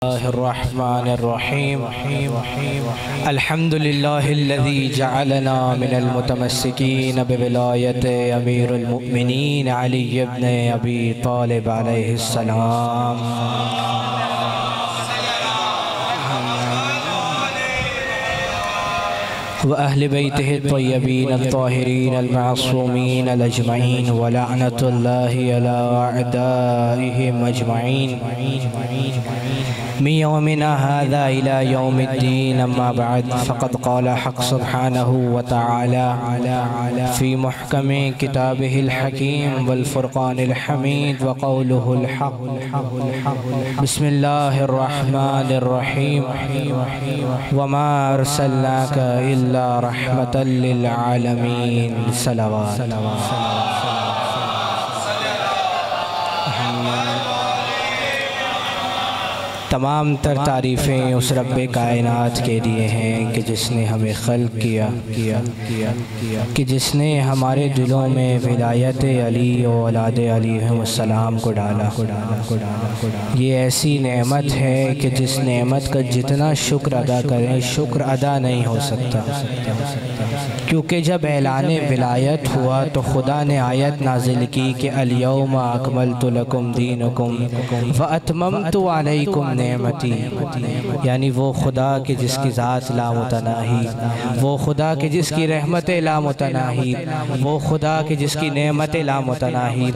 الرحمن الرحيم الحمد لله الذي جعلنا من المتمسكين بولاية أمير المؤمنين علي بن أبي طالب عليه السلام وأهل بيته الطيبين الطاهرين المعصومين الأجمعين ولعنة الله على أعدائهم أجمعين من يومنا هذا إلى يوم الدين. أما بعد فقد قال حق سبحانه وتعالى في محكم كتابه الحكيم والفرقان الحميد وقوله الحق بسم الله الرحمن الرحيم وما أرسلناك إلا رحمة للعالمين. صلوات. تمام تر تعریفیں اس رب کائنات کے لیے ہیں کہ جس نے ہمیں خلق کیا کہ جس نے ہمارے دلوں میں ولایت علی و اولاد علیہ السلام کو ڈالا. یہ ایسی نعمت ہے کہ جس نعمت کا جتنا شکر ادا کریں شکر ادا نہیں ہو سکتا، کیونکہ جب اعلان ولایت ہوا تو خدا نے آیت نازل کی کہ الیوم اکملت لکم دینکم واتممت علیکم نعمتی، یعنی وہ خدا کہ جس کی ذات لامتناہی، وہ خدا کہ جس کی رحمت لامتناہی، وہ خدا کہ جس کی نعمت لامتناہی،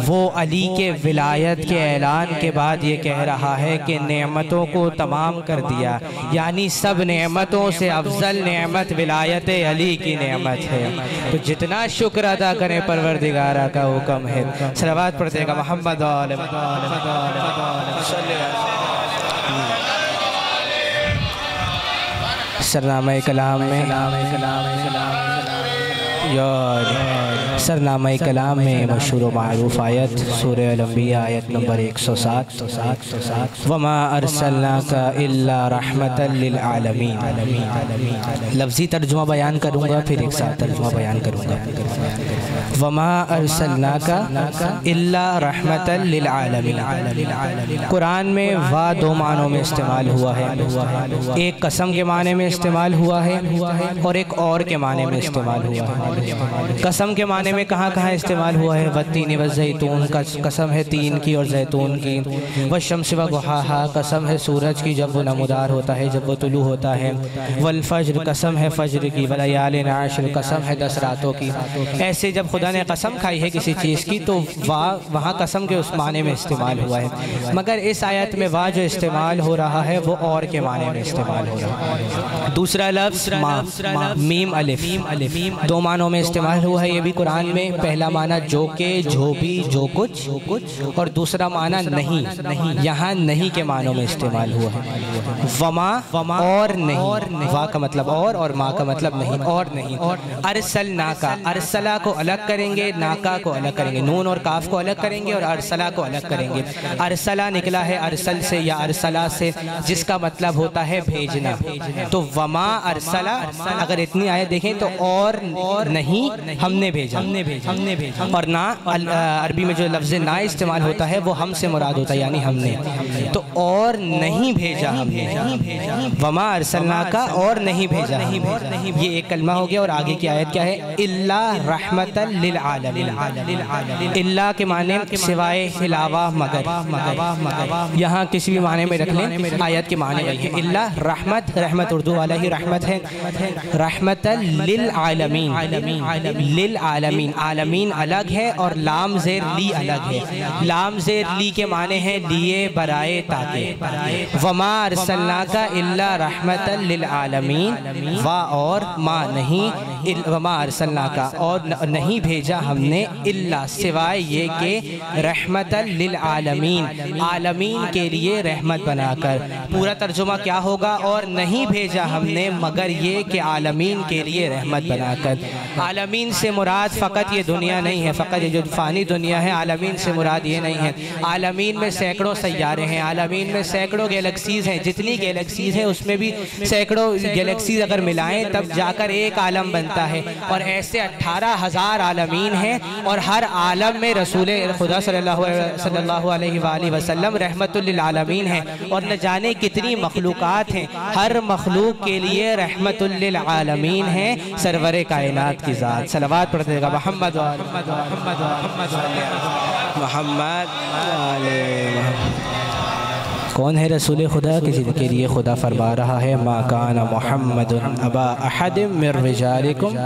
وہ علی کے ولایت کے اعلان کے بعد یہ کہہ رہا ہے کہ نعمتوں کو تمام کر دیا، یعنی سب نعمتوں سے افضل نعمت ولایت علی کی نعمت ہے. تو جتنا شکر ادا کریں پروردگارہ کا حکم ہے. صلوات پڑھتے گا محمد سرنامہ کلام میں سرنامہ کلام میں مشہور و معروف آیت سورہ الانبیاء آیت نمبر 107 وما ارسلناک الا رحمتا للعالمین. لفظی ترجمہ بیان کروں گا پھر ایک ساتھ ترجمہ بیان کروں گا. وما ارسلناک الا رحمتا للعالمین. قرآن میں وا دو معنوں میں استعمال ہوا ہے، ایک قسم کے معنی میں استعمال ہوا ہے اور ایک اور کے معنی میں استعمال ہوا ہے. قسم کے معنی میں کہاں کہاں استعمال ہوا ہے؟ والتین والزیتون، قسم ہے تین کی اور زیتون کی. والشمس وضحاہا، قسم ہے سورج کی جب وہ نمودار ہوتا ہے، جب وہ طلوع ہوتا ہے. والفجر، قسم ہے فجر کی. ولیال عشر، قسم ہے 10 راتوں کی. ایسے جب خدا نے قسم کھائی ہے کسی چیز کی تو وہاں قسم کے اس معنی میں استعمال ہوا ہے، مگر اس آیت میں وا جو استعمال ہو رہا ہے وہ اور کے معنی میں استعمال ہو رہا ہے. دوسرا لفظ میم الف، دو معنوں میں استعمال ہوا ہے یہ بھی قرآن میں. پہلا معنی جو کہ، جو بھی، جو کچھ، اور دوسرا معنی نہیں. یہاں نہیں کے معنوں میں استعمال ہوا ہے. وما اور نہیں، وا کا مطلب اور ما کا مطلب نہیں، اور نہیں. ارسلناکا، ارسلا کو الگ کریں گے، ناکا کو الگ کریں گے، نون اور کاف کو الگ کریں گے اور ارسلا کو الگ کریں گے. ارسلا نکلا ہے ارسل سے یا ارسلا سے، جس کا مطلب ہوتا ہے بھیجنا. تو وما ارسلا، اگر اتنی آیت دیکھیں تو اور نہیں ہم نے بھیجا، اور نہ عربی میں جو لفظ نہ استعمال ہوتا ہے وہ ہم سے مراد ہوتا ہے، یعنی ہم نے. تو اور نہیں بھیجا ہم نے، وما ارسلناکا، اور نہیں بھیجا. یہ ایک کلمہ ہو گیا. اور آگے کی آیت کیا ہے؟ الا رحمتا للعالمین. الا کے معنی سوائے، علاوہ، مگر. یہاں کسی بھی معنی میں رکھ لیں، آیت کے معنی ہے الا رحمت. رحمت اردو والا ہی رحمت ہے. رحمتا للعالمین. للعالمین، عالمین الگ ہے اور لام زیر لی الگ ہے. لام زیر لی کے معنی ہے لیے، برائے، تاکہ. وما ارسلناک الا رحمتا للعالمین، وا اور ما نہیں. وما ارسلناک، اور نہیں بھیجا ہم نے، الا سوائے یہ کہ رحمتا للعالمین، عالمین کے لیے رحمت بنا کر. پورا ترجمہ کیا ہوگا؟ اور نہیں بھیجا ہم نے مگر یہ کہ عالمین کے لیے رحمت بنا کر. عالمین سے مراد فقط یہ دنیا نہیں ہے، فقط یہ جو فانی دنیا ہے. عالمین سے مراد یہ نہیں ہے. عالمین میں سینکڑوں سیارے ہیں، عالمین میں سینکڑوں گیلیکسیز ہیں. جتنی گیلیکسیز ہیں اس میں بھی سینکڑوں گیلیکسیز اگر ملائیں تب جا کر ایک عالم بنتا ہے. اور ایسے 18,000 العالمین ہیں، اور ہر عالم میں رسول خدا صلی اللہ علیہ وآلہ وسلم رحمت للعالمین ہیں، اور نہ جانے کتنی مخلوقات ہیں، ہر مخلوق کے لیے رحمت للعالمین ہیں سرور کائنات کی ذات۔ صلوات پڑھتے گا محمد کون ہے رسول خدا کہ جن کے لیے خدا فرما رہا ہے ما کان محمد ابا احد من رجالکم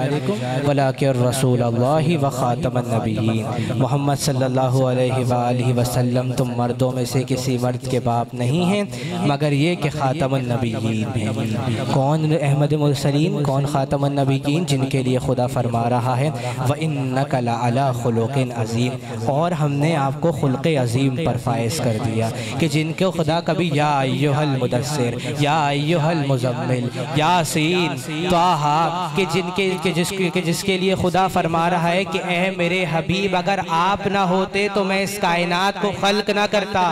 ولکن رسول اللہ وخاتم النبیین۔ محمد صلی اللہ علیہ وآلہ وسلم تم مردوں میں سے کسی مرد کے باپ نہیں ہیں مگر یہ کہ خاتم النبیین ہیں۔ کون احمد مرسلین، کون خاتم النبیین؟ جن کے لیے خدا فرما رہا ہے وَإِنَّكَ لَعَلَىٰ خُلُقٍ عَظِيمٍ، اور ہم نے آپ کو خلق عظیم پر فائز کر دیا کہ جن کو خدا کبھی یا ایہا المدثر، یا ایہا المزمل، یاسین، طٰہٰ، کہ جس کے لیے خدا فرما رہا ہے کہ اے میرے حبیب اگر آپ نہ ہوتے تو میں اس کائنات کو خلق نہ کرتا۔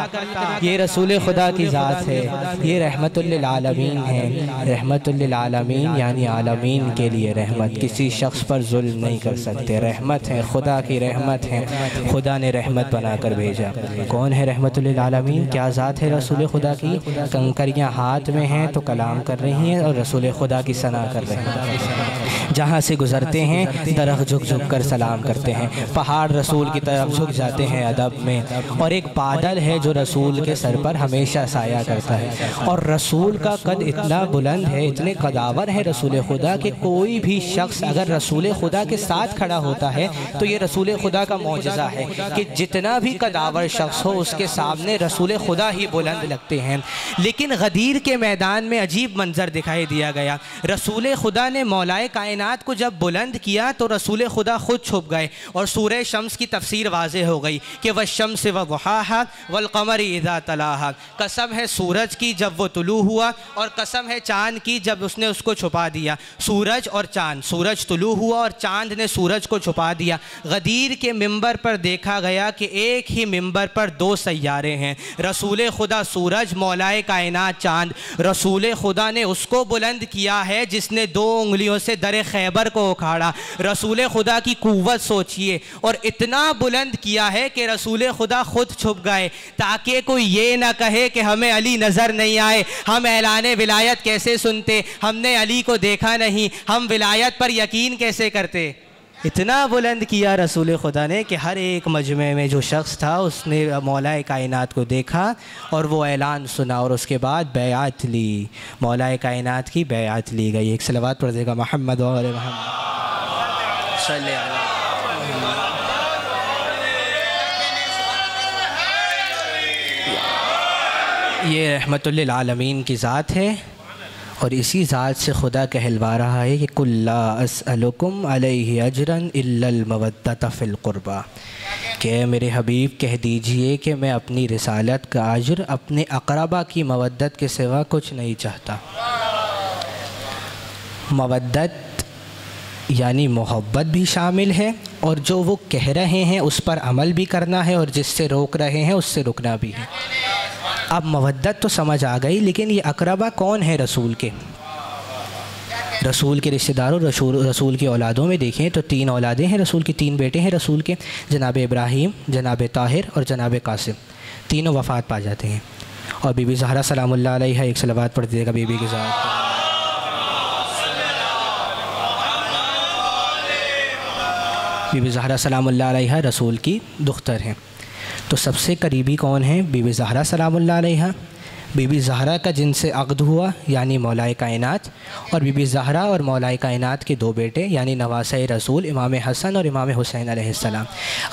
یہ رسول خدا کی ذات ہے، یہ رحمت للعالمین ہے۔ رحمت للعالمین یعنی عالمین کے لیے رحمت، کسی شخص پر ظلم نہیں کر سکتے، رحمت ہے، خدا کی رحمت ہے، خدا نے رحمت بنا کر بھیجا۔ کون ہے رحمت للعالمین؟ کیا ذات ہے رسول خدا کی؟ کنکریاں ہاتھ میں ہیں تو کلام کر رہی ہیں اور رسول خدا کی ثنا کر رہے ہیں۔ جہاں سے گزرتے ہیں درخت جھک جھک کر سلام کرتے ہیں، پہاڑ رسول کی طرف جھک جاتے ہیں ادب میں، اور ایک بادل ہے جو رسول کے سر پر ہمیشہ سایہ کرتا ہے، اور رسول کا قد اتنا بلند ہے، اتنے قداور ہے رسول خدا کہ کوئی بھی شخص اگر رسول خدا کے ساتھ کھڑا ہوتا ہے تو یہ رسول خدا کا معجزہ ہے کہ جتنا بھی قداور شخص ہو اس کے سامنے رسول خدا ہی بلند لگتے ہیں۔ لیکن غدیر کے میدان میں عجیب منظر دکھائی دیا گیا، رسول خدا نے مولائے کائنات کو جب بلند کیا تو رسول خدا خود چھپ گئے، اور سورہ شمس کی تفسیر واضح ہو گئی کہ وَالشَّمْسِ وَضُحَاهَا وَالْقَمَرِ إِذَا تَلَاهَا، قسم ہے سورج کی جب وہ طلوع ہوا، اور قسم ہے چاند کی جب اس نے اس کو چھپا دیا۔ سورج اور چاند، سورج طلوع ہوا اور چاند نے سورج کو چھپا دیا۔ غدیر کے ممبر پر دیکھا گیا کہ ایک ہی ممبر پر دو سیارے ہیں، رسول خدا سورج، مولائے کائنات چاند۔ رسول خدا نے اس کو بلند کیا ہے جس نے 2 انگلیوں سے در خیبر کو اکھاڑا۔ رسول خدا کی قوت سوچئے، اور اتنا بلند کیا ہے کہ رسول خدا خود چھپ گئے تاکہ کوئی یہ نہ کہے کہ ہمیں علی نظر نہیں آئے، ہم اعلان ولایت کیسے سنتے، ہم نے علی کو دیکھا نہیں، ہم ولایت پر یقین کیسے کرتے۔ اتنا بلند کیا رسول خدا نے کہ ہر ایک مجمع میں جو شخص تھا اس نے مولائے کائنات کو دیکھا اور وہ اعلان سنا، اور اس کے بعد بیعت لی، مولائے کائنات کی بیعت لی گئی۔ ایک صلوات پڑھ دے گا محمد و آل محمد صلی اللہ۔ یہ رحمت للعالمین کی ذات ہے، اور اسی ذات سے خدا کہلوا رہا ہے کہ قُلْ لَا أَسْأَلُكُمْ عَلَيْهِ أَجْرًا إِلَّا الْمَوَدَّةَ فِي الْقُرْبَى، کہ اے میرے حبیب کہہ دیجئے کہ میں اپنی رسالت کا اجر اپنے اقربا کی مودت کے سوا کچھ نہیں چاہتا۔ مودت یعنی محبت بھی شامل ہے، اور جو وہ کہہ رہے ہیں اس پر عمل بھی کرنا ہے، اور جس سے روک رہے ہیں اس سے رکنا بھی ہے۔ اب مودت تو سمجھ آ گئی، لیکن یہ اقربا کون ہے رسول کے؟ رسول کے رشتہ داروں، رسول کی اولادوں میں دیکھیں تو 3 اولادیں ہیں رسول کی، 3 بیٹے ہیں رسول کے، جناب ابراہیم، جناب طاہر اور جناب قاسم، تینوں وفات پا جاتے ہیں۔ اور بی بی زہرا سلام اللہ علیہ، ایک صلوات پڑھ دیجیے گا بی بی کی ذات۔ بی بی زہرا سلام اللہ علیہ رسول کی دختر ہیں، تو سب سے قریبی کون ہیں؟ بی بی زہرا سلام اللہ علیہ۔ بی بی زہرا کا جن سے عقد ہوا یعنی مولائے کائنات، اور بی بی زہرا اور مولائے کائنات کے 2 بیٹے یعنی نواسۂ رسول امام حسن اور امام حسین علیہ السلام۔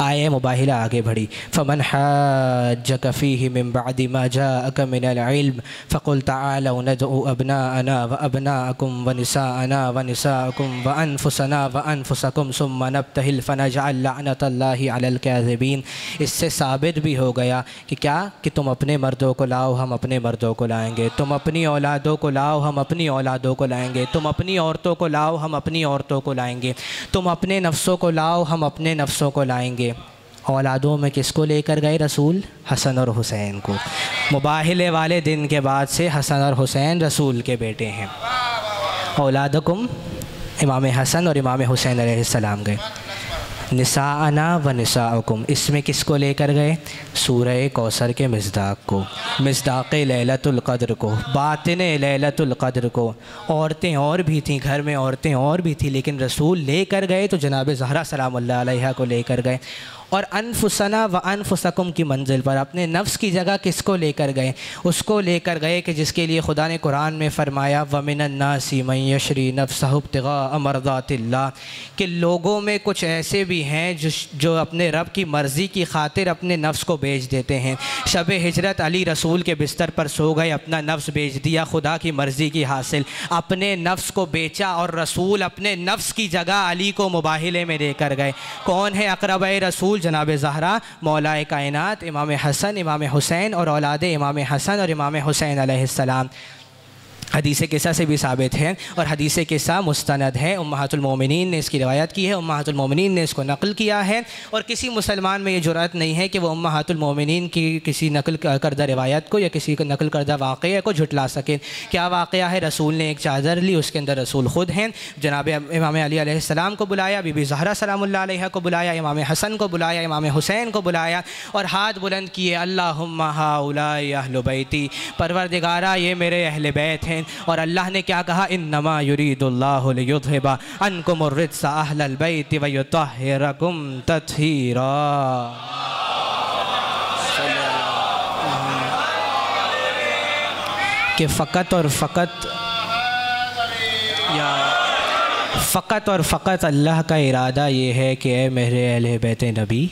آئے مباہلہ آگے بڑھی، فمن حاجک فیہ من بعد ما جاءک من العلم فقل تعالوا ندعو ابناءنا وابناءکم ونساءنا ونساءکم وانفسنا وانفسکم ثم نبتہل فنجعل لعنت اللہ علی الکاذبین۔ اس سے ثابت بھی ہو گیا کہ کیا؟ کہ تم اپنے مردوں کو لاؤ ہم اپنے مردوں کو لائیں گے، تم اپنی اولادوں کو لاؤ ہم اپنی اولادوں کو لائیں گے، تم اپنی عورتوں کو لاؤ ہم اپنی عورتوں کو لائیں گے، تم اپنے نفسوں کو لاؤ ہم اپنے نفسوں کو لائیں گے۔ اولادوں میں کس کو لے کر گئے رسول؟ حسن اور حسین کو۔ مباہلے والے دن کے بعد سے حسن اور حسین رسول کے بیٹے ہیں۔ اولادکم امام حسن اور امام حسین علیہ السلام گئے۔ نساءنا و نساؤکم، اس میں کس کو لے کر گئے؟ سورہ کوثر کے مصداق کو، مصداق لیلۃ القدر کو، باطن لیلۃ القدر کو۔ عورتیں اور بھی تھیں، گھر میں عورتیں اور بھی تھیں، لیکن رسول لے کر گئے تو جناب زہرا سلام اللہ علیہا کو لے کر گئے۔ اور انفسنا و انفسکم کی منزل پر اپنے نفس کی جگہ کس کو لے کر گئے؟ اس کو لے کر گئے کہ جس کے لیے خدا نے قرآن میں فرمایا وَمِنَ النَّاسِ مَن يَشْرِي نَفْسَهُ ابْتِغَاءَ مَرْضَاتِ اللَّهِ، کہ لوگوں میں کچھ ایسے بھی ہیں جو اپنے رب کی مرضی کی خاطر اپنے نفس کو بیچ دیتے ہیں۔ شب ہجرت علی رسول کے بستر پر سو گئے، اپنا نفس بیچ دیا خدا کی مرضی کی حاصل، اپنے نفس کو بیچا، اور رسول اپنے نفس کی جگہ علی کو مباہلے میں لے کر گئے۔ کون ہے اقرب رسول؟ جناب زہرا مولا کائنات امام حسن، امام حسین اور اولاد امام حسن اور امام حسین علیہ السلام۔ حدیث قصہ سے بھی ثابت ہے، اور حدیث قصہ مستند ہے، امہات المومنین نے اس کی روایت کی ہے، امہات المومنین نے اس کو نقل کیا ہے، اور کسی مسلمان میں یہ جرأت نہیں ہے کہ وہ امہات المومنین کی کسی نقل کردہ روایت کو یا کسی کو نقل کردہ واقعے کو جھٹلا سکے۔ کیا واقعہ ہے؟ رسول نے ایک چادر لی، اس کے اندر رسول خود ہیں، جناب امام علی علیہ السلام کو بلایا، بی بی زہرا سلام اللہ علیہا کو بلایا، امام حسن کو بلایا، امام حسین کو بلایا، اور ہاتھ بلند کیے، اللہم ہؤلاء اہل بیتی، پروردگارا یہ میرے اہل بیت ہیں۔ اور اللہ نے کیا کہا؟ انما یرید اللہ لیذھب عنکم الرجس اہل البیت ویطہرکم تطہیرا۔ کہ فقط اور فقط اللہ کا ارادہ یہ ہے کہ اے میرے اہل بیت نبی،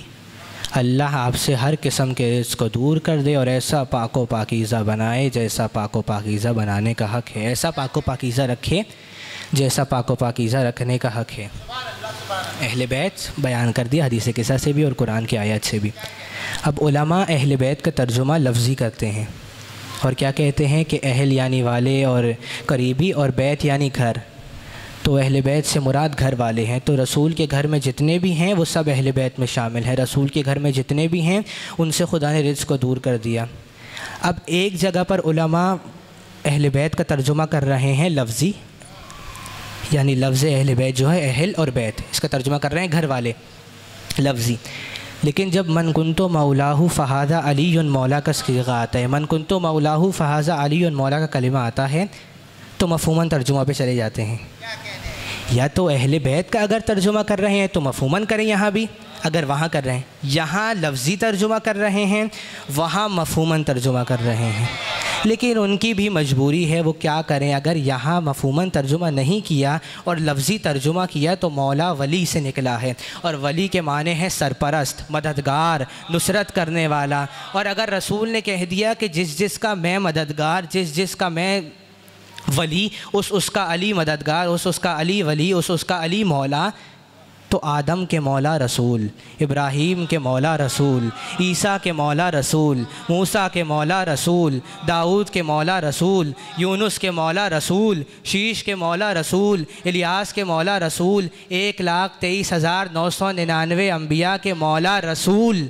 اللہ آپ سے ہر قسم کے رزق کو دور کر دے اور ایسا پاک و پاکیزہ بنائے جیسا پاک و پاکیزہ بنانے کا حق ہے، ایسا پاک و پاکیزہ رکھے جیسا پاک و پاکیزہ رکھنے کا حق ہے۔ اہل بیت بیان کر دیا حدیث قصہ سے بھی اور قرآن کی آیات سے بھی۔ اب علماء اہل بیت کا ترجمہ لفظی کرتے ہیں، اور کیا کہتے ہیں کہ اہل یعنی والے اور قریبی، اور بیت یعنی گھر۔ تو اہل بیت سے مراد گھر والے ہیں، تو رسول کے گھر میں جتنے بھی ہیں وہ سب اہل بیت میں شامل ہیں۔ رسول کے گھر میں جتنے بھی ہیں ان سے خدا نے رزق کو دور کر دیا۔ اب ایک جگہ پر علماء اہل بیت کا ترجمہ کر رہے ہیں لفظی، یعنی لفظ اہل بیت جو ہے اہل اور بیت، اس کا ترجمہ کر رہے ہیں گھر والے لفظی۔ لیکن جب من کنتو مولاہ فہذا علی مولا کا صیغہ آتا ہے، من کنتو مولاہ فہذا علی مولا کا کلمہ آتا ہے، تو مفہوماً ترجمہ پہ چلے جاتے ہیں۔ یا تو اہل بیت کا اگر ترجمہ کر رہے ہیں تو مفہوماً کریں یہاں بھی، اگر وہاں کر رہے ہیں، یہاں لفظی ترجمہ کر رہے ہیں، وہاں مفہوماً ترجمہ کر رہے ہیں۔ لیکن ان کی بھی مجبوری ہے، وہ کیا کریں؟ اگر یہاں مفہوماً ترجمہ نہیں کیا اور لفظی ترجمہ کیا تو مولا ولی سے نکلا ہے، اور ولی کے معنی ہے سرپرست، مددگار، نصرت کرنے والا۔ اور اگر رسول نے کہہ دیا کہ جس کا میں مددگار، جس کا میں ولی، اس کا علی مددگار، اس کا علی ولی، اس کا علی مولا، تو آدم کے مولا رسول، ابراہیم کے مولا رسول، عیسیٰ کے مولا رسول، موسیٰ کے مولا رسول، داؤد کے مولا رسول، یونس کے مولا رسول، شیش کے مولا رسول، الیاس کے مولا رسول، 1,23,999 انبیاء کے مولا رسول۔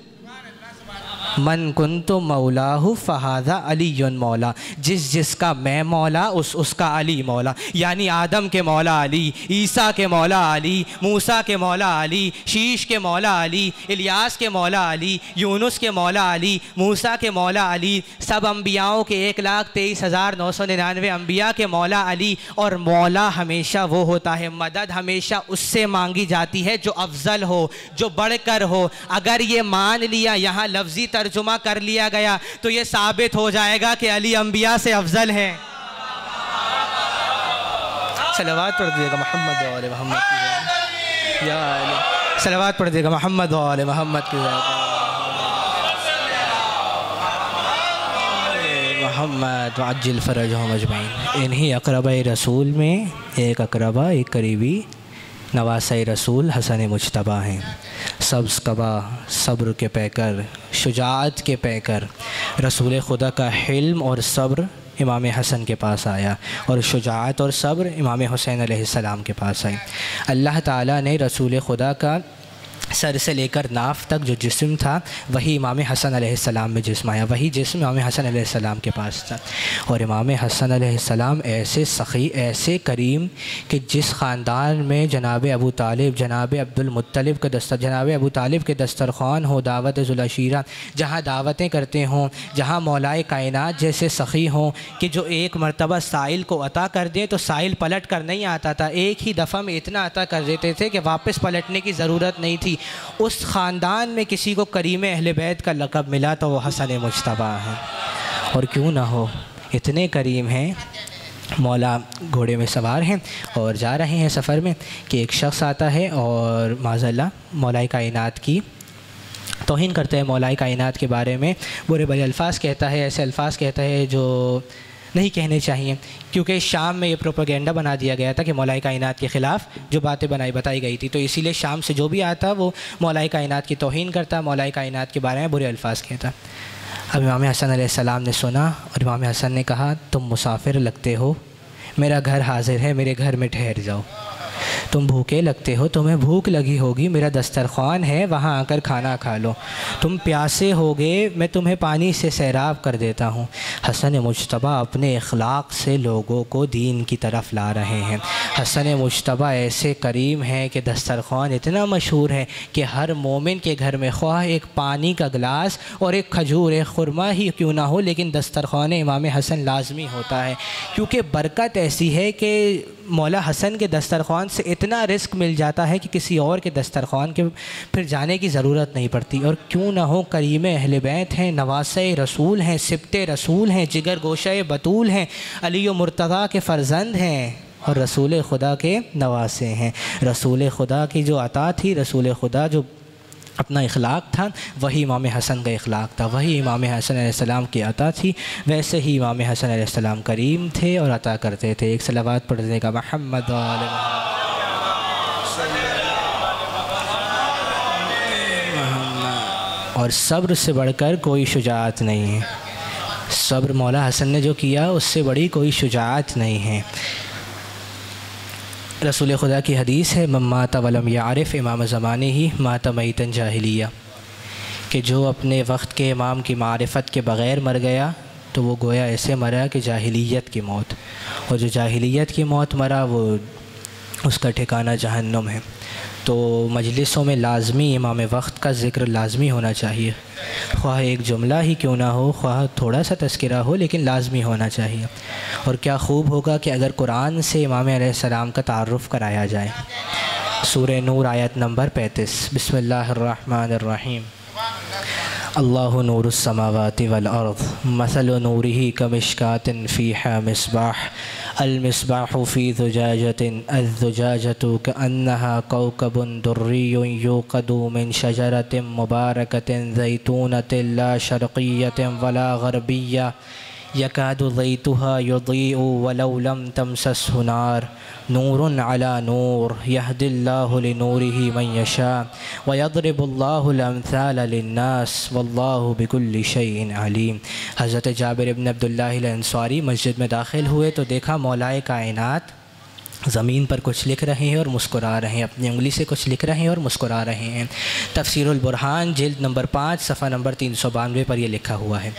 من کنتو مولاہ فہذا علی مولا، جس کا میں مولا اس کا علی مولا، یعنی آدم کے مولا علی، عیسیٰ کے مولا علی، موسیٰ کے مولا علی، شیش کے مولا علی، الیاس کے مولا علی، یونس کے مولا علی، موسیٰ کے مولا علی، سب انبیاءوں کے 1,23,999 انبیاء کے مولا علی۔ اور مولا ہمیشہ وہ ہوتا ہے، مدد ہمیشہ اس سے مانگی جاتی ہے جو افضل ہو، جو بڑھ کر ہو۔ اگر یہ مان لیا، یہاں لفظی ترجمہ کر لیا گیا، تو یہ ثابت ہو جائے گا کہ علی انبیاء سے افضل ہے۔ صلوات پڑھ دیجیے گا محمد و آل محمد کی، یا علی صلوات پڑھ دیجیے گا محمد و آل محمد کی، محمد وعجل فرجہم اجمعین۔ انہی اقربہ رسول میں ایک اقربہ، ایک قریبی نواسہ رسول حسن مجتبیٰ ہیں، سبز قبا، صبر کے پیکر، شجاعت کے پیکر۔ رسول خدا کا حلم اور صبر امام حسن کے پاس آیا، اور شجاعت اور صبر امام حسین علیہ السلام کے پاس آئی۔ اللہ تعالیٰ نے رسول خدا کا سر سے لے کر ناف تک جو جسم تھا وہی امام حسن علیہ السلام میں جسم آیا، وہی جسم امام حسن علیہ السلام کے پاس تھا۔ اور امام حسن علیہ السلام ایسے سخی، ایسے کریم کہ جس خاندان میں جناب ابو طالب، جناب عبد المطلب کا جناب ابو طالب کے دسترخوان ہو، دعوت ذوالعشیرہ، جہاں دعوتیں کرتے ہوں، جہاں مولائے کائنات جیسے سخی ہوں کہ جو ایک مرتبہ سائل کو عطا کر دیں تو سائل پلٹ کر نہیں آتا تھا، ایک ہی دفعہ میں اتنا عطا کر دیتے تھے کہ واپس پلٹنے کی ضرورت نہیں تھی۔ اس خاندان میں کسی کو کریم اہل بیت کا لقب ملا تو وہ حسن مجتبیٰ ہیں۔ اور کیوں نہ ہو، اتنے کریم ہیں، مولا گھوڑے میں سوار ہیں اور جا رہے ہیں سفر میں کہ ایک شخص آتا ہے اور معاذ اللہ مولا کائنات کی توہین کرتا ہے، مولا کائنات کے بارے میں برے بھلے الفاظ کہتا ہے، ایسے الفاظ کہتا ہے جو نہیں کہنے چاہیے، کیونکہ شام میں یہ پروپیگنڈا بنا دیا گیا تھا کہ مولا کائنات کے خلاف جو باتیں بتائی گئی تھی، تو اسی لیے شام سے جو بھی آتا وہ مولا کائنات کی توہین کرتا، مولا کائنات کے بارے میں برے الفاظ کہتا۔ اب امام حسن علیہ السلام نے سنا اور امام حسن نے کہا تم مسافر لگتے ہو، میرا گھر حاضر ہے، میرے گھر میں ٹھہر جاؤ۔ تم بھوکے لگتے ہو، تمہیں بھوک لگی ہوگی، میرا دسترخوان ہے، وہاں آ کر کھانا کھا لو۔ تم پیاسے ہوگے، میں تمہیں پانی سے سیراب کر دیتا ہوں۔ حسن مجتبیٰ اپنے اخلاق سے لوگوں کو دین کی طرف لا رہے ہیں۔ حسن مجتبیٰ ایسے کریم ہیں کہ دسترخوان اتنا مشہور ہے کہ ہر مومن کے گھر میں خواہ ایک پانی کا گلاس اور ایک کھجور، ایک خرما ہی کیوں نہ ہو، لیکن دسترخوان امام حسن لازمی ہوتا ہے، کیونکہ برکت ایسی ہے کہ مولا حسن کے دسترخوان سے اتنا رزق مل جاتا ہے کہ کسی اور کے دسترخوان کے پھر جانے کی ضرورت نہیں پڑتی۔ اور کیوں نہ ہو، کریم اہل بیت ہیں، نواسہ رسول ہیں، سبط رسول ہیں، جگر گوشہ بطول ہیں، علی و مرتضیٰ کے فرزند ہیں اور رسول خدا کے نواسے ہیں۔ رسول خدا کی جو عطا تھی، رسول خدا جو اپنا اخلاق تھا، وہی امام حسن کا اخلاق تھا، وہی امام حسن علیہ السلام کی عطا تھی، ویسے ہی امام حسن علیہ السلام کریم تھے اور عطا کرتے تھے۔ ایک صلوات پڑھنے کا محمد اور صبر سے بڑھ کر کوئی شجاعت نہیں ہے، صبر مولا حسن نے جو کیا اس سے بڑی کوئی شجاعت نہیں ہے۔ رسول خدا کی حدیث ہے من مات ولم یعرف امام زمانے ہی مات میتا جاہلیہ، کہ جو اپنے وقت کے امام کی معرفت کے بغیر مر گیا تو وہ گویا ایسے مرا کہ جاہلیت کی موت، اور جو جاہلیت کی موت مرا وہ اس کا ٹھکانہ جہنم ہے۔ تو مجلسوں میں لازمی امام وقت کا ذکر لازمی ہونا چاہیے، خواہ ایک جملہ ہی کیوں نہ ہو، خواہ تھوڑا سا تذکرہ ہو، لیکن لازمی ہونا چاہیے۔ اور کیا خوب ہوگا کہ اگر قرآن سے امام علیہ السلام کا تعارف کرایا جائے۔ سورہ نور آیت نمبر 35، بسم اللہ الرحمن الرحیم۔ اللہ نور السماوات والارض مثل نورہ کمشکاۃ فیہا مصباح المصباح فی زجاجۃ الزجاجۃ کأنہا کوکب دری یوقد من شجرۃ مبارکۃ زیتونۃ لا شرقیۃ ولا غربیہ یکاد زیتها یضیء ولو لم تمسسہ نار نور علی نور یہدی اللہ لنورہ من یشاء ویضرب اللہ الامثال للناس واللہ بکل شیء علیم۔ حضرت جابر بن عبداللہ الانصاری مسجد میں داخل ہوئے تو دیکھا مولائے کائنات زمین پر کچھ لکھ رہے ہیں اور مسکرا رہے ہیں، اپنی انگلی سے کچھ لکھ رہے ہیں اور مسکرا رہے ہیں۔ تفسیر البرہان جلد نمبر 5 صفحہ نمبر 392 پر یہ لکھا ہوا ہے،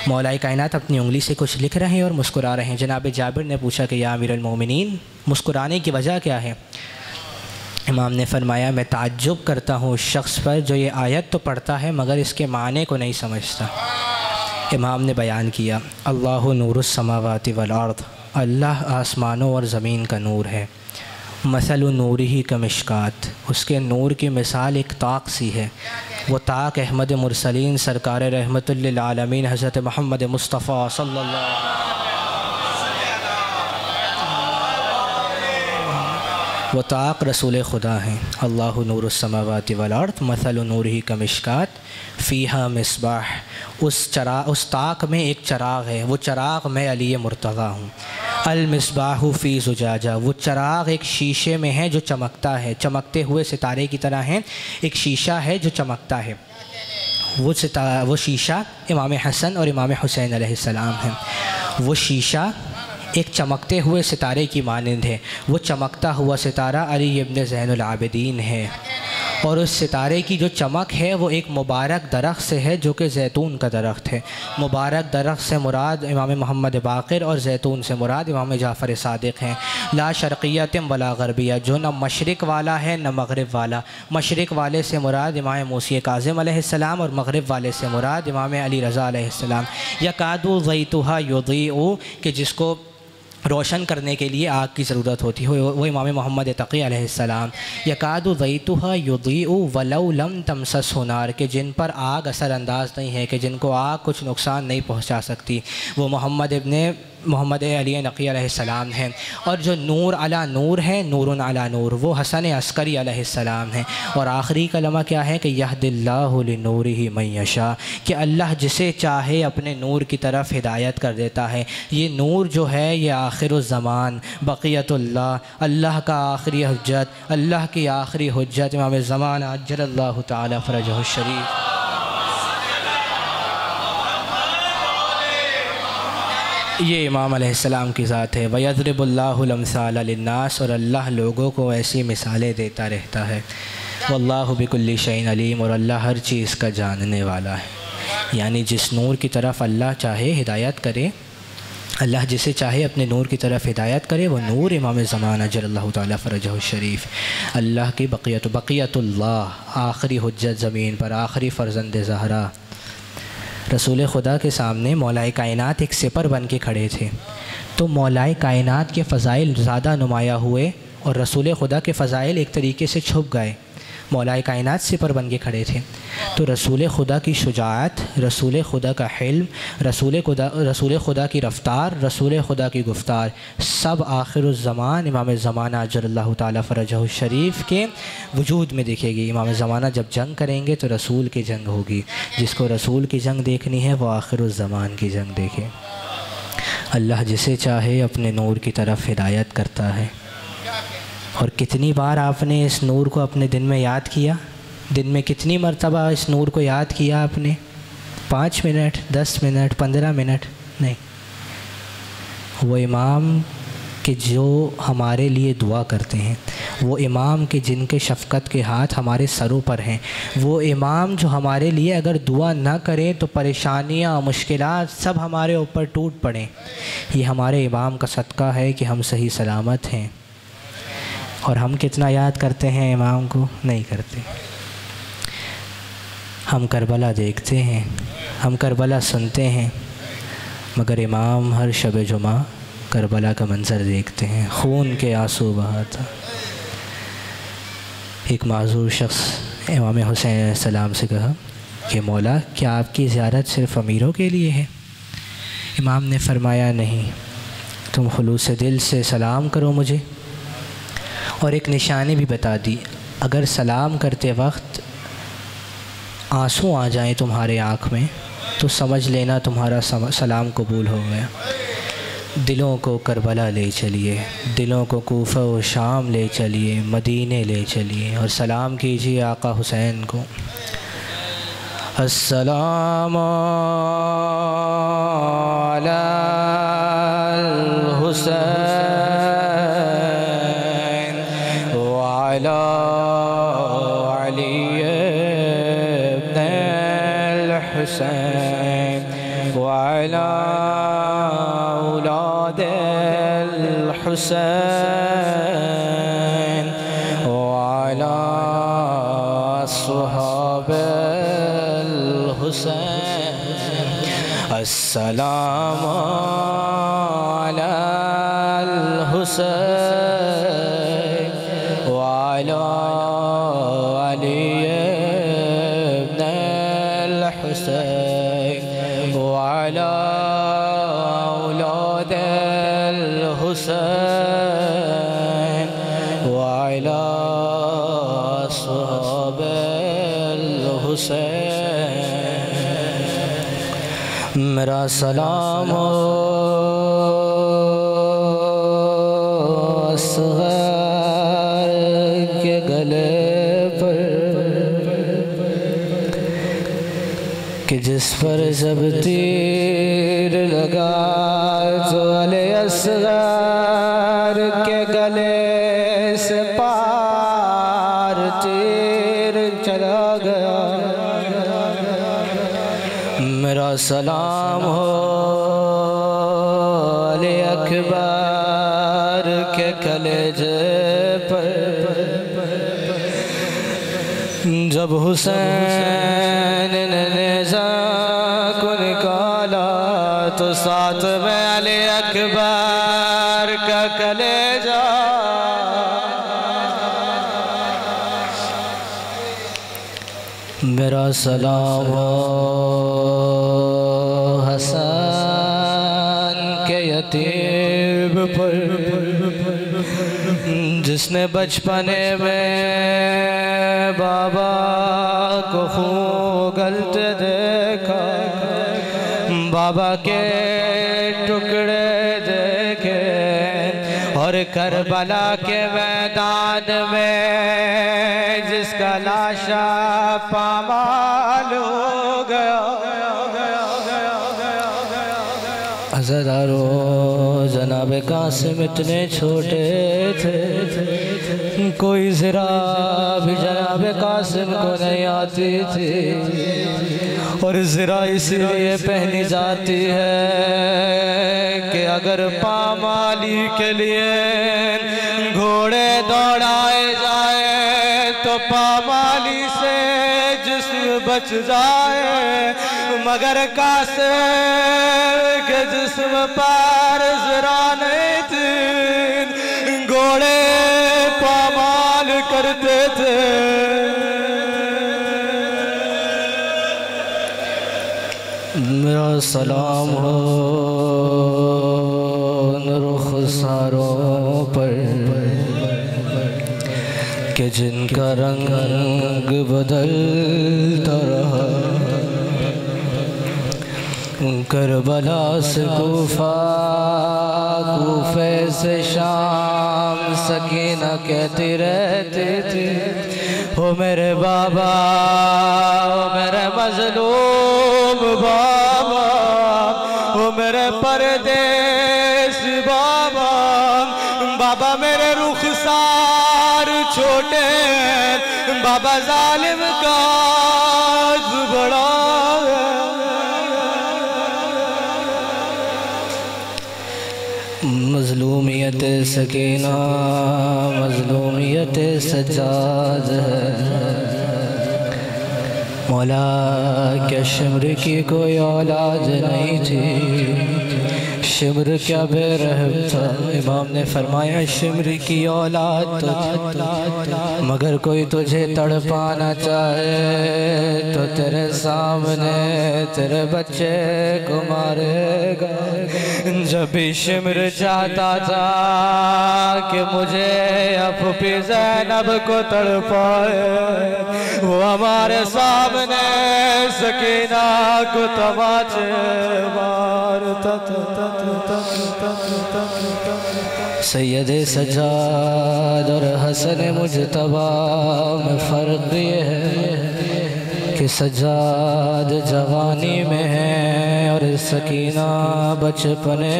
مولائے کائنات اپنی انگلی سے کچھ لکھ رہے ہیں اور مسکرا رہے ہیں۔ جناب جابر نے پوچھا کہ یا امیر المومنین مسکرانے کی وجہ کیا ہے؟ امام نے فرمایا میں تعجب کرتا ہوں اس شخص پر جو یہ آیت تو پڑھتا ہے مگر اس کے معنی کو نہیں سمجھتا۔ امام نے بیان کیا اللہ نور السماوات والارض، اللہ آسمانوں اور زمین کا نور ہے۔ مثل نورہ کمشکات، اس کے نور کی مثال ایک طاق سی ہے، وہ طاق احمد مرسلین سرکار رحمت للعالمین حضرت محمد مصطفیٰ صلی اللہ علیہ وسلم، وہ طاق رسول خدا ہیں۔ اللہ نور السماوات والارض مثل نورہ کمشکات فیہا مصباح، اس طاق میں ایک چراغ ہے، وہ چراغ میں علی مرتضیٰ ہوں۔ المصباح فی زجاجہ، وہ چراغ ایک شیشے میں ہے جو چمکتا ہے، چمکتے ہوئے ستارے کی طرح ہے، ایک شیشہ ہے جو چمکتا ہے، وہ شیشہ امام حسن اور امام حسین علیہ السلام ہے۔ وہ شیشہ ایک چمکتے ہوئے ستارے کی مانند ہے، وہ چمکتا ہوا ستارہ علی ابن زین العابدین ہے۔ اور اس ستارے کی جو چمک ہے وہ ایک مبارک درخت سے ہے جو کہ زیتون کا درخت ہے۔ مبارک درخت سے مراد امام محمد باقر اور زیتون سے مراد امام جعفر صادق ہیں۔ لا شرقیت ولا غربیہ، جو نہ مشرق والا ہے نہ مغرب والا۔ مشرق والے سے مراد امام موسی کاظم علیہ السلام اور مغرب والے سے مراد امام علی رضا علیہ السلام۔ یکاد ضیتھا یضیء، کہ جس کو روشن کرنے کے لیے آگ کی ضرورت ہوتی ہے، وہ امام محمد تقی علیہ السلام۔ یکاد ضیتھا یضیء ولو لم تمسسہ نار، کہ جن پر آگ اثر انداز نہیں ہے، کہ جن کو آگ کچھ نقصان نہیں پہنچا سکتی، وہ محمد علی نقی علیہ السلام ہیں۔ اور جو نور علی نور ہے، نور علی نور، وہ حسن عسکری علیہ السلام ہیں۔ اور آخری کلمہ کیا ہے کہ یہد اللہ لنورہ من یشاء، کہ اللہ جسے چاہے اپنے نور کی طرف ہدایت کر دیتا ہے۔ یہ نور جو ہے یہ آخر الزمان، بقیت اللہ، اللہ کا آخری حجت، اللہ کی آخری حجت امام زمان عجل اللہ تعالی فرجہ الشریف۔ یہ امام علیہ السلام کی ذات ہے۔ وَيَضْرِبُ اللَّهُ الْأَمْثَالَ لِلنَّاسِ، اور اللہ لوگوں کو ایسی مثالیں دیتا رہتا ہے۔ وَاللَّهُ بِكُلِّ شَيْءٍ عَلِيمٌ، اور اللہ ہر چیز کا جاننے والا ہے۔ یعنی جس نور کی طرف اللہ چاہے ہدایت کرے، اللہ جسے چاہے اپنے نور کی طرف ہدایت کرے، وہ نور امام زمان اجل اللہ تعالیٰ فرجہ الشریف، اللہ کی بقیت اللہ، آخری حجت زمین پر، آخری فرزند زہرا۔ رسول خدا کے سامنے مولا کائنات ایک سپر بن کے کھڑے تھے، تو مولا کائنات کے فضائل زیادہ نمایاں ہوئے اور رسول خدا کے فضائل ایک طریقے سے چھپ گئے۔ مولا کائنات سپر بن کے کھڑے تھے، تو رسول خدا کی شجاعت، رسول خدا کا حلم، رسول خدا کی رفتار، رسول خدا کی گفتار، سب آخر الزمان امام زمانہ اجل اللہ تعالیٰ فرجہ الشریف کے وجود میں دکھے گی۔ امام زمانہ جب جنگ کریں گے تو رسول کی جنگ ہوگی، جس کو رسول کی جنگ دیکھنی ہے وہ آخر الزمان کی جنگ دیکھے۔ اللہ جسے چاہے اپنے نور کی طرف ہدایت کرتا ہے۔ اور کتنی بار آپ نے اس نور کو اپنے دن میں یاد کیا؟ دن میں کتنی مرتبہ اس نور کو یاد کیا آپ نے؟ 5 منٹ، 10 منٹ، 15 منٹ؟ نہیں۔ وہ امام کہ جو ہمارے لیے دعا کرتے ہیں، وہ امام کہ جن کے شفقت کے ہاتھ ہمارے سروں پر ہیں، وہ امام جو ہمارے لیے اگر دعا نہ کریں تو پریشانیاں، مشکلات سب ہمارے اوپر ٹوٹ پڑیں۔ یہ ہمارے امام کا صدقہ ہے کہ ہم صحیح سلامت ہیں۔ اور ہم کتنا یاد کرتے ہیں امام کو؟ نہیں کرتے۔ ہم کربلا دیکھتے ہیں، ہم کربلا سنتے ہیں، مگر امام ہر شب جمعہ کربلا کا منظر دیکھتے ہیں، خون کے آنسو بہاتا۔ ایک معذور شخص امام حسین علیہ السلام سے کہا کہ مولا کیا آپ کی زیارت صرف امیروں کے لیے ہے؟ امام نے فرمایا نہیں، تم خلوص دل سے سلام کرو مجھے، اور ایک نشانی بھی بتا دی، اگر سلام کرتے وقت آنسو آ جائیں تمہارے آنکھ میں تو سمجھ لینا تمہارا سلام قبول ہو گیا۔ دلوں کو کربلا لے چلیے، دلوں کو کوفہ و شام لے چلیے، مدینے لے چلیے، اور سلام کیجیے آقا حسین کو۔ السلام علی الحسین وعلی علی ابن الحسین وعلی اولاد الحسین وعلی اصحاب الحسین۔ السلام علی الحسین وعلی علی ابن الحسین وعلی اولاد الحسین وعلی اصحاب الحسین۔ میرا سلام اصغر کے گلے پر کہ جس پر جب تیر لگا تو علی اصغر کے گلے سے پار تیر میرا سلام ہو علی اکبر کے کلیجے پر، جب حسین نے نیزہ کو نکالا تو ساتھ میں علی اکبر کا کلیجہ۔ میرا سلام ہو حسن کے یتیم پر، جس نے بچپنے میں بابا کو خون گلتے دیکھا، بابا کے ٹکڑے دیکھے، اور کربلا کے میدان میں جس کا لاشا پامال ہو گیا۔ عزادارو جناب قاسم اتنے چھوٹے تھے، کوئی ذرا بھی جناب قاسم کو نہیں آتی تھی، اور ذرا اس لیے پہنی جاتی ہے کہ اگر پامالی کے لیے گھوڑے دوڑائے جائے تو پامالی سے جسم بچ جائے، مگر قاسم کے جسم پر ذرا نہیں تھی، گھوڑے پامال کرتے تھے۔ میرا سلام ہو رخساروں پر کہ جن کا رنگ بدلتا رہا، کربلا سے کوفہ، کوفے سے شام، سکینہ کہتی رہتی تھی، او میرے بابا، او میرے مظلوم بابا، او میرے پردیس بابا، بابا میرے رخسار چھوٹے، بابا ظالم کا بڑا ہے۔ مظلومیت سکینہ، مظلومیت سجاد ہے، مولا کیا شمر کی کوئی اولاد نہیں تھی، شمر کیا بے رحم تھا۔ امام نے فرمایا شمر کی اولاد تو مگر کوئی تجھے تڑپانا چاہے تو تیرے سامنے تیرے بچے کو مارے گا۔ جب بھی شمر چاہتا تھا کہ مجھے اپنی زینب کو تڑپائے، وہ ہمارے سامنے سکینہ کو تماچے مارتا تھا۔ سید سجاد اور حسن مجتبی میں فرق یہ ہے کہ سجاد جوانی میں ہے اور سکینہ بچپنے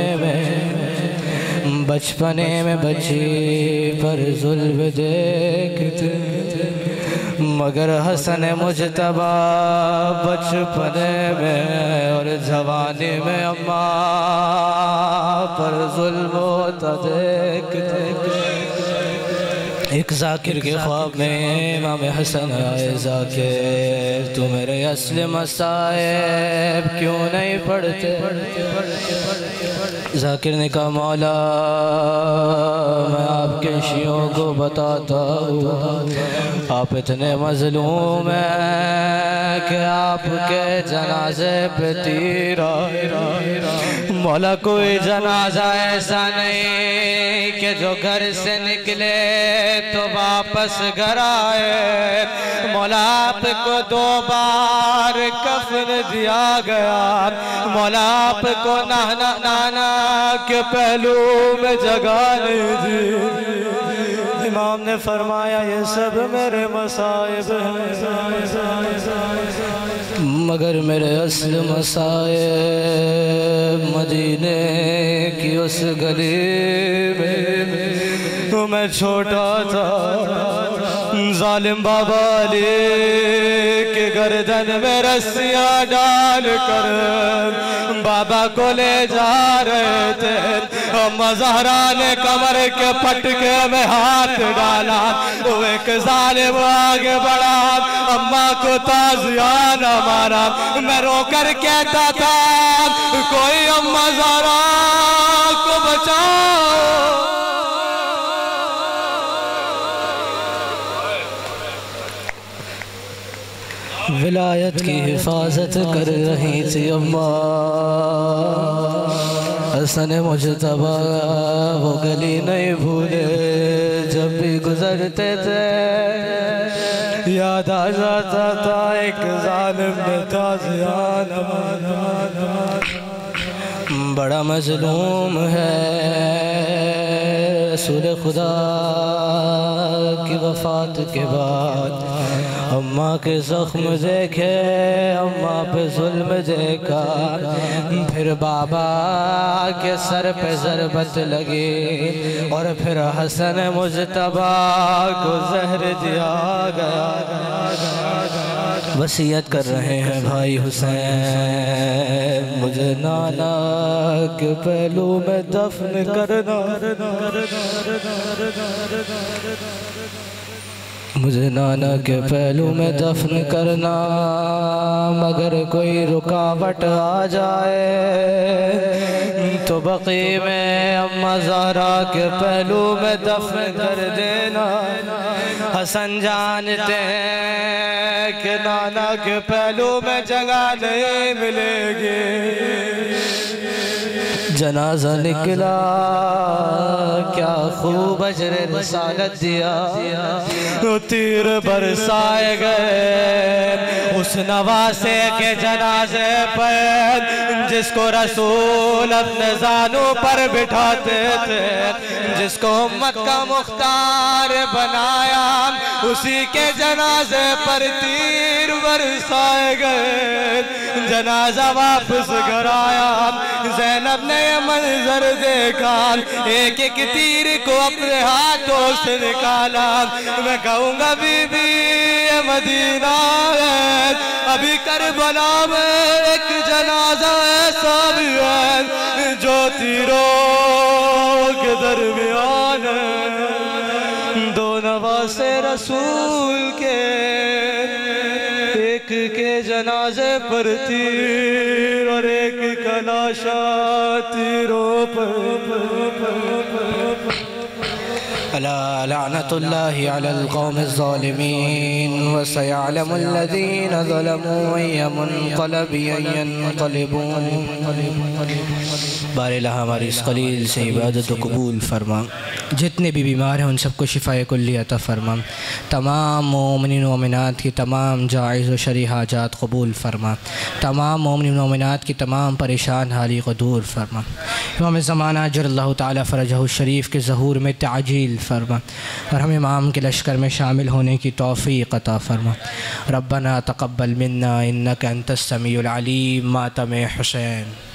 میں بچی پر ظلم دیکھتے، مگر حسن مجتبی بچپنے میں اور جوانی میں اماں پر ظلم ہوتا دیکھتے۔ ایک ذاکر کے خواب میں امام حسن آئے، ذاکر تو میرے اصل مصائب کیوں نہیں پڑھتے؟ ذاکر نے کہا مولا میں آپ کے شیعوں کو بتاتا ہوں، آپ اتنے مظلوم ہیں کہ آپ کے جنازے پہ تیر آئے۔ مولا کوئی جنازہ ایسا نہیں کہ جو گھر سے نکلے تو واپس گھر آئے۔ مولا آپ کو 2 بار کفن دیا گیا، مولا آپ کو نانا کے پہلو میں جگہ نہیں دی۔ امام نے فرمایا یہ سب میرے مصائب ہیں، مگر میرے اصل مصائب مدینے کی اس گلی میں میں چھوٹا تھا ظالم بابا علی کے گردن میں رسیاں ڈال کر بابا کو لے جا رہے تھے اماں زہرا نے کمر کے پٹکے میں ہاتھ ڈالا وہ ایک ظالم آگے بڑھا اماں کو تازیانہ مارا میں رو کر کہتا تھا کوئی اماں زہرا کو بچاؤ ولایت کی حفاظت کر رہی تھی اماں حسن مجتبیٰ وہ گلی نہیں بھولے جب بھی گزرتے تھے یاد آ جاتا تھا ایک ظالم نے تازیانہ بڑا مظلوم ہے رسول خدا کی وفات کے بعد اماں کے زخم دیکھے اماں پہ ظلم دیکھا پھر بابا کے سر پہ ضربت لگی اور پھر حسن مجتبیٰ کو زہر دیا گیا وصیت کر رہے ہیں بھائی حسین مجھے نانا کے پہلو میں دفن کرنا مجھے نانا کے پہلو میں دفن کرنا مگر کوئی رکاوٹ آ جائے تو بقیع میں اماں زہرا کے پہلو میں دفن کر دینا حسن جانتے ہیں کہ نانا کے پہلو میں جگہ نہیں ملے گی جنازہ نکلا کیا خوب اجر رسالت دیا تیر برسائے گئے اس نواسے کے جنازے پر جس کو رسول اپنے زانوں پر بٹھاتے تھے جس کو امت کا مختار بنایا اسی کے جنازے پر تیر برسائے گئے جنازہ واپس گھر آیا زینب نے یہ منظر دیکھا ایک ایک تیر کو اپنے ہاتھوں سے نکالا میں کہوں گا بی بی یہ مدینہ ہے ابھی کربلا میں ایک جنازہ ایسا بھی ہے جو تیروں کے درمیان ہے دو نواسے رسول کے ایک کے جنازے پر تیر اور ایک کا لاشا تیروں پر ألا لعنة الله على القوم الظالمين وسيعلم الذين ظلموا أي منقلب ينقلبون بار الہ ہماری اس قلیل سے عبادت و قبول فرما جتنے بھی بیمار ہیں ان سب کو شفاء کلی عطا فرما تمام مومنین و مومنات کی تمام جائز و شرعی حاجات قبول فرما تمام مومنین و مومنات کی تمام پریشان حالی کو دور فرما امام زمانہ اجر اللہ تعالی فرجہ الشریف کے ظہور میں تعجیل فرما اور ہم امام کے لشکر میں شامل ہونے کی توفیق عطا فرما ربنا تقبل منا انک انت السمیع العلیم ماتم حسین